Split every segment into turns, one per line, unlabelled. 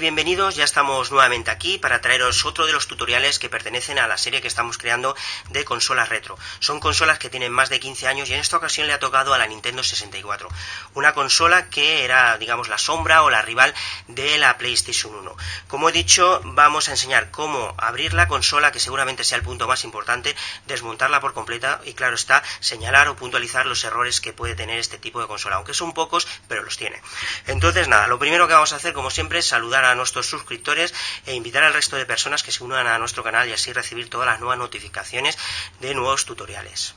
Bienvenidos, ya estamos nuevamente aquí para traeros otro de los tutoriales que pertenecen a la serie que estamos creando de consolas retro. Son consolas que tienen más de 15 años y en esta ocasión le ha tocado a la Nintendo 64. Una consola que era, digamos, la sombra o la rival de la PlayStation 1. Como he dicho, vamos a enseñar cómo abrir la consola, que seguramente sea el punto más importante, desmontarla por completa y, claro está, señalar o puntualizar los errores que puede tener este tipo de consola, aunque son pocos, pero los tiene. Entonces, nada, lo primero que vamos a hacer, como siempre, es saludar a nuestros suscriptores e invitar al resto de personas que se unan a nuestro canal y así recibir todas las nuevas notificaciones de nuevos tutoriales.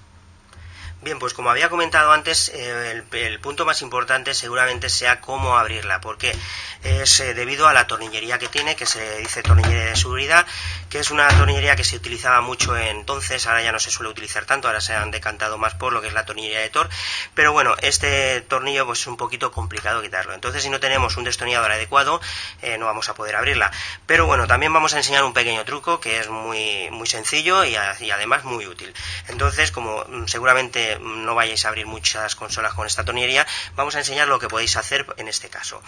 Bien, pues como había comentado antes, el punto más importante seguramente sea cómo abrirla, porque es debido a la tornillería que tiene, que se dice tornillería de seguridad, que es una tornillería que se utilizaba mucho entonces, ahora ya no se suele utilizar tanto, ahora se han decantado más por lo que es la tornillería de Thor, pero bueno, este tornillo pues es un poquito complicado quitarlo, entonces si no tenemos un destornillador adecuado no vamos a poder abrirla, pero bueno, también vamos a enseñar un pequeño truco que es muy sencillo y además muy útil. Entonces, como seguramente no vayáis a abrir muchas consolas con esta tornillería, vamos a enseñar lo que podéis hacer en este caso.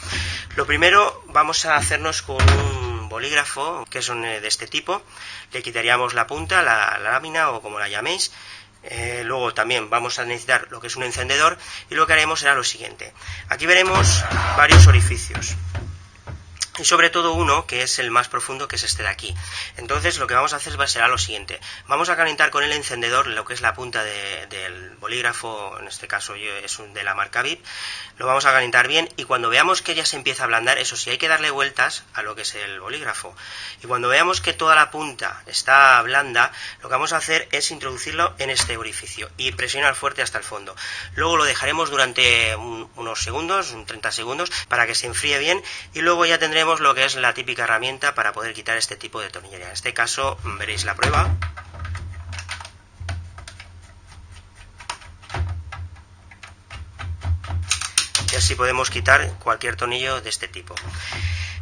Lo primero, vamos a hacernos con un bolígrafo, que son de este tipo, le quitaríamos la punta, la lámina o como la llaméis. Luego también vamos a necesitar lo que es un encendedor y lo que haremos será lo siguiente. Aquí veremos varios orificios. Y sobre todo uno que es el más profundo, que es este de aquí. Entonces lo que vamos a hacer será lo siguiente: vamos a calentar con el encendedor lo que es la punta del bolígrafo, en este caso es de la marca VIP, lo vamos a calentar bien y cuando veamos que ya se empieza a ablandar, eso sí, hay que darle vueltas a lo que es el bolígrafo, y cuando veamos que toda la punta está blanda, lo que vamos a hacer es introducirlo en este orificio y presionar fuerte hasta el fondo. Luego lo dejaremos durante unos segundos, 30 segundos, para que se enfríe bien y luego ya tendremos lo que es la típica herramienta para poder quitar este tipo de tornillería. En este caso veréis la prueba. Y así podemos quitar cualquier tornillo de este tipo.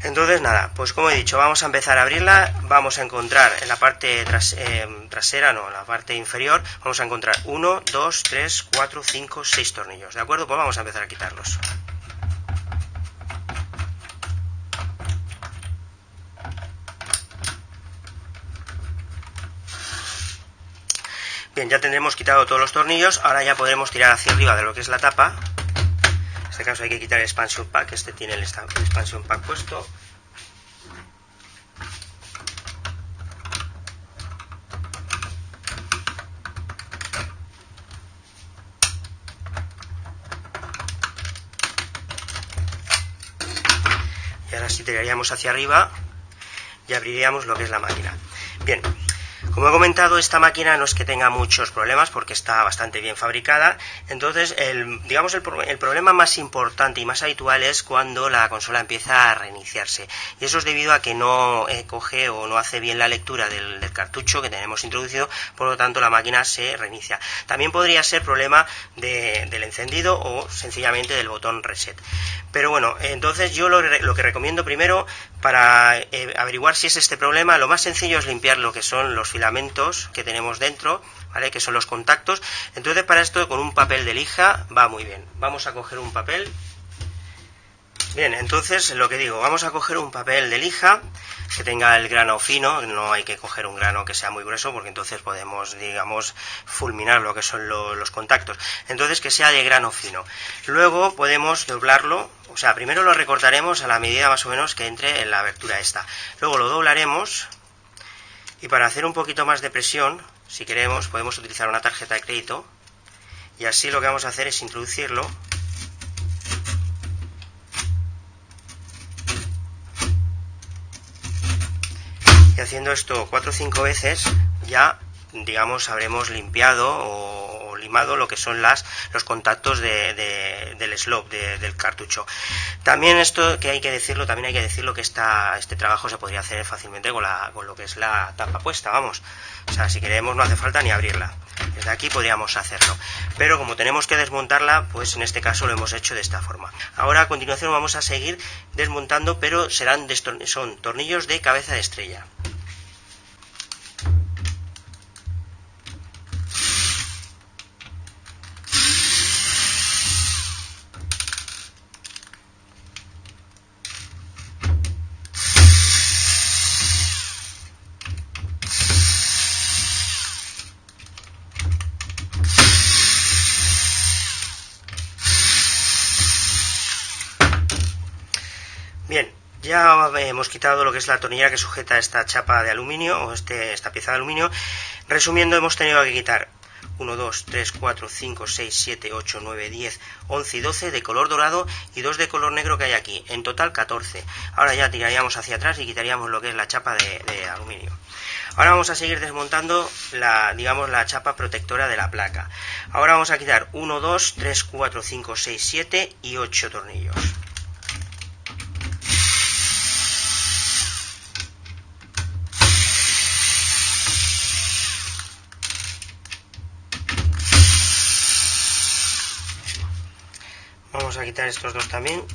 Entonces nada, pues como he dicho, vamos a empezar a abrirla. Vamos a encontrar en la parte trasera, no, en la parte inferior, vamos a encontrar 1, 2, 3, 4, 5, 6 tornillos, ¿de acuerdo? Pues vamos a empezar a quitarlos. Bien, ya tendremos quitado todos los tornillos, ahora ya podremos tirar hacia arriba de lo que es la tapa. En este caso hay que quitar el expansion pack, este tiene el expansion pack puesto. Y ahora sí tiraríamos hacia arriba y abriríamos lo que es la máquina. Bien. Como he comentado, esta máquina no es que tenga muchos problemas porque está bastante bien fabricada. Entonces, el problema más importante y más habitual es cuando la consola empieza a reiniciarse. Y eso es debido a que no coge o no hace bien la lectura del cartucho que tenemos introducido, por lo tanto la máquina se reinicia. También podría ser problema del encendido o sencillamente del botón reset. Pero bueno, entonces yo lo que recomiendo primero para averiguar si es este problema, lo más sencillo es limpiar lo que son los filamentos que tenemos dentro, ¿vale? Que son los contactos. Entonces para esto con un papel de lija va muy bien. Vamos a coger un papel. Bien, entonces lo que digo, vamos a coger un papel de lija que tenga el grano fino, no hay que coger un grano que sea muy grueso porque entonces podemos, digamos, fulminar lo que son los contactos. Entonces que sea de grano fino. Luego podemos doblarlo, o sea, primero lo recortaremos a la medida más o menos que entre en la abertura esta. Luego lo doblaremos y para hacer un poquito más de presión, si queremos, podemos utilizar una tarjeta de crédito y así lo que vamos a hacer es introducirlo. Y haciendo esto 4 o 5 veces ya, digamos, habremos limpiado o limado lo que son los contactos del slot del cartucho. También esto que hay que decirlo, que este trabajo se podría hacer fácilmente con lo que es la tapa puesta, vamos. O sea, si queremos no hace falta ni abrirla. Desde aquí podríamos hacerlo. Pero como tenemos que desmontarla, pues en este caso lo hemos hecho de esta forma. Ahora a continuación vamos a seguir desmontando, pero son tornillos de cabeza de estrella. Bien, ya hemos quitado lo que es la tornillera que sujeta esta chapa de aluminio o esta pieza de aluminio. Resumiendo, hemos tenido que quitar 1, 2, 3, 4, 5, 6, 7, 8, 9, 10, 11 y 12 de color dorado y 2 de color negro que hay aquí. En total 14. Ahora ya tiraríamos hacia atrás y quitaríamos lo que es la chapa de aluminio. Ahora vamos a seguir desmontando la chapa protectora de la placa. Ahora vamos a quitar 1, 2, 3, 4, 5, 6, 7 y 8 tornillos. Vamos a quitar estos dos también.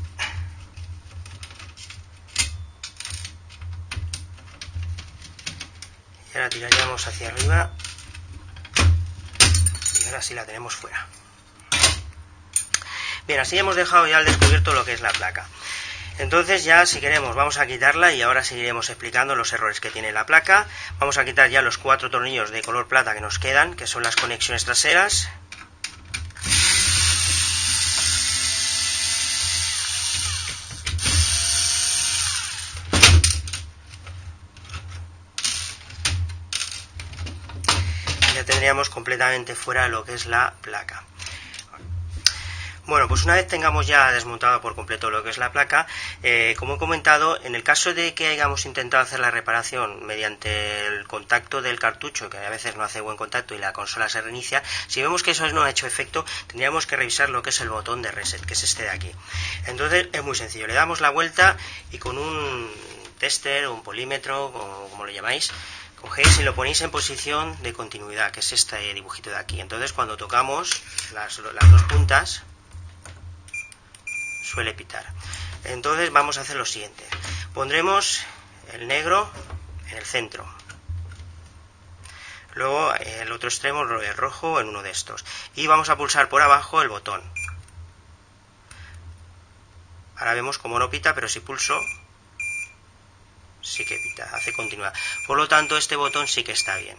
Y ahora tiraríamos hacia arriba. Y ahora sí la tenemos fuera. Bien, así hemos dejado ya al descubierto lo que es la placa. Entonces ya, si queremos, vamos a quitarla y ahora seguiremos explicando los errores que tiene la placa. Vamos a quitar ya los 4 tornillos de color plata que nos quedan, que son las conexiones traseras. Ya tendríamos completamente fuera lo que es la placa. Bueno, pues una vez tengamos ya desmontado por completo lo que es la placa, como he comentado, en el caso de que hayamos intentado hacer la reparación mediante el contacto del cartucho, que a veces no hace buen contacto y la consola se reinicia, si vemos que eso no ha hecho efecto, tendríamos que revisar lo que es el botón de reset, que es este de aquí. Entonces es muy sencillo, le damos la vuelta y con un tester o un polímetro, o como lo llamáis, cogéis y lo ponéis en posición de continuidad, que es este dibujito de aquí. Entonces cuando tocamos las dos puntas, suele pitar. Entonces vamos a hacer lo siguiente: pondremos el negro en el centro, luego el otro extremo el rojo en uno de estos, y vamos a pulsar por abajo el botón. Ahora vemos como no pita, pero si pulso sí que pita, hace continuidad. Por lo tanto, este botón sí que está bien.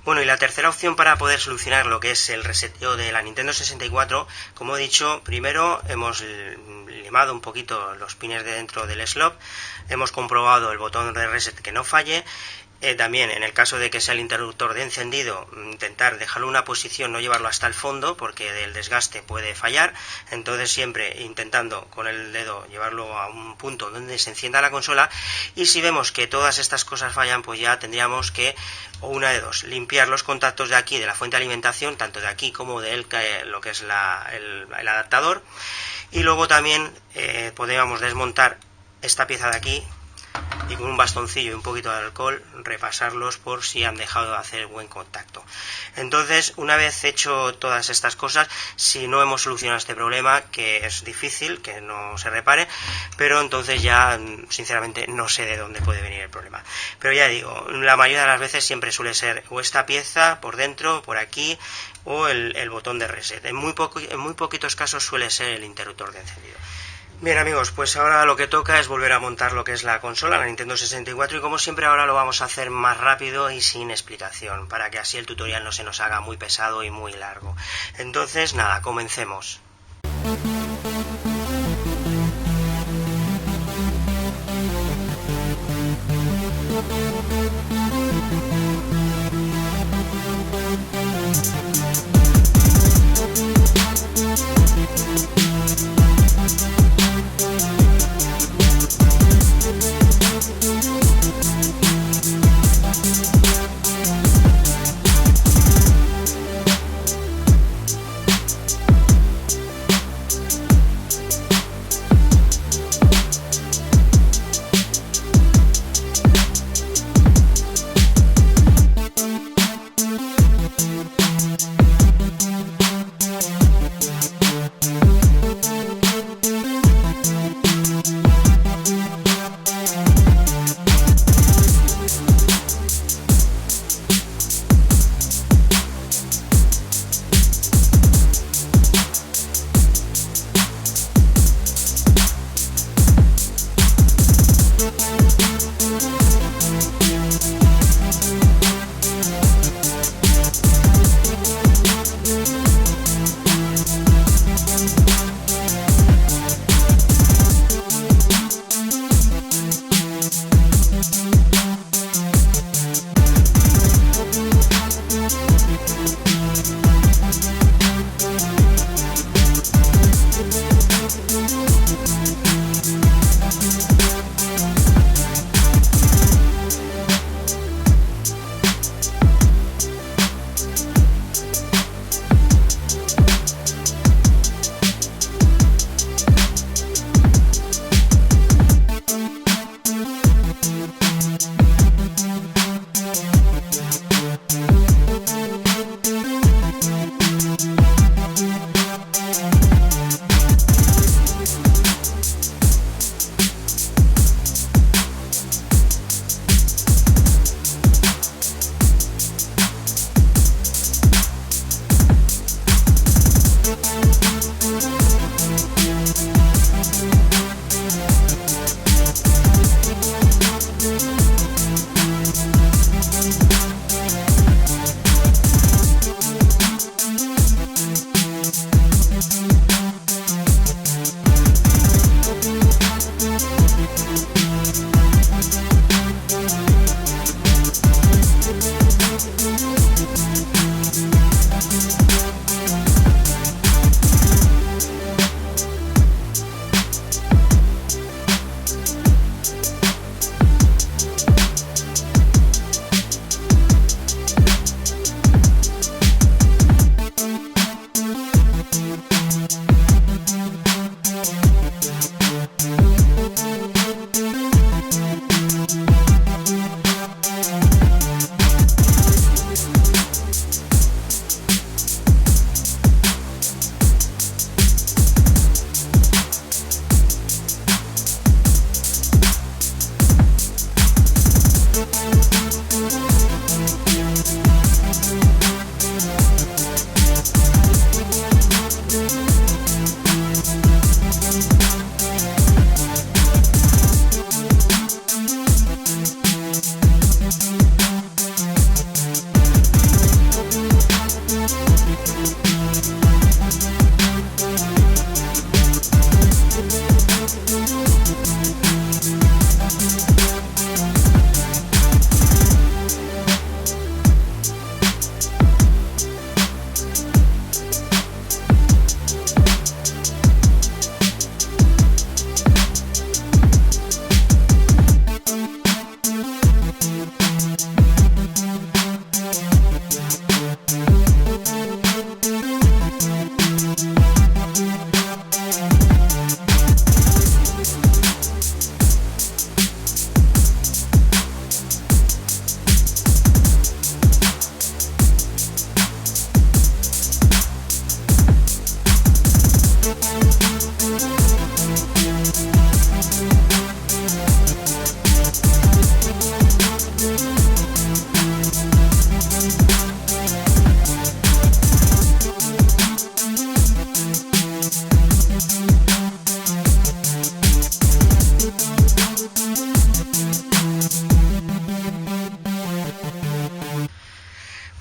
Bueno, y la tercera opción para poder solucionar lo que es el reseteo de la Nintendo 64, como he dicho, primero hemos limado un poquito los pines de dentro del slot, hemos comprobado el botón de reset que no falle. También, en el caso de que sea el interruptor de encendido, intentar dejarlo en una posición, no llevarlo hasta el fondo, porque del desgaste puede fallar. Entonces siempre intentando con el dedo llevarlo a un punto donde se encienda la consola. Y si vemos que todas estas cosas fallan, pues ya tendríamos que, o una de dos, limpiar los contactos de aquí, de la fuente de alimentación, tanto de aquí como de lo que es el adaptador. Y luego también podríamos desmontar esta pieza de aquí y con un bastoncillo y un poquito de alcohol repasarlos por si han dejado de hacer buen contacto. Entonces, una vez hecho todas estas cosas, si no hemos solucionado este problema, que es difícil que no se repare, pero entonces ya sinceramente no sé de dónde puede venir el problema. Pero ya digo, la mayoría de las veces siempre suele ser o esta pieza por dentro, por aquí, o el botón de reset. En muy poquitos casos suele ser el interruptor de encendido. Bien amigos, pues ahora lo que toca es volver a montar lo que es la consola, la Nintendo 64, y como siempre ahora lo vamos a hacer más rápido y sin explicación, para que así el tutorial no se nos haga muy pesado y muy largo. Entonces nada, comencemos.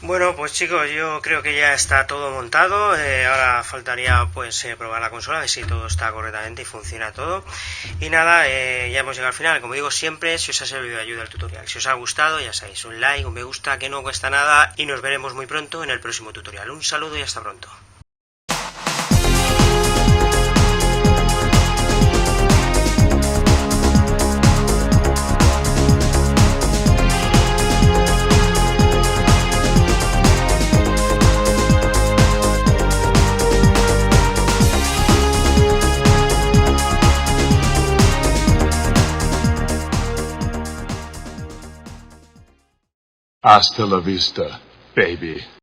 Bueno, pues chicos, yo creo que ya está todo montado. Ahora faltaría pues probar la consola, a ver si todo está correctamente y funciona todo. Y nada, ya hemos llegado al final. Como digo siempre, si os ha servido de ayuda el tutorial, si os ha gustado, ya sabéis, un like, un me gusta, que no cuesta nada, y nos veremos muy pronto en el próximo tutorial. Un saludo y hasta pronto.
Hasta la vista, baby.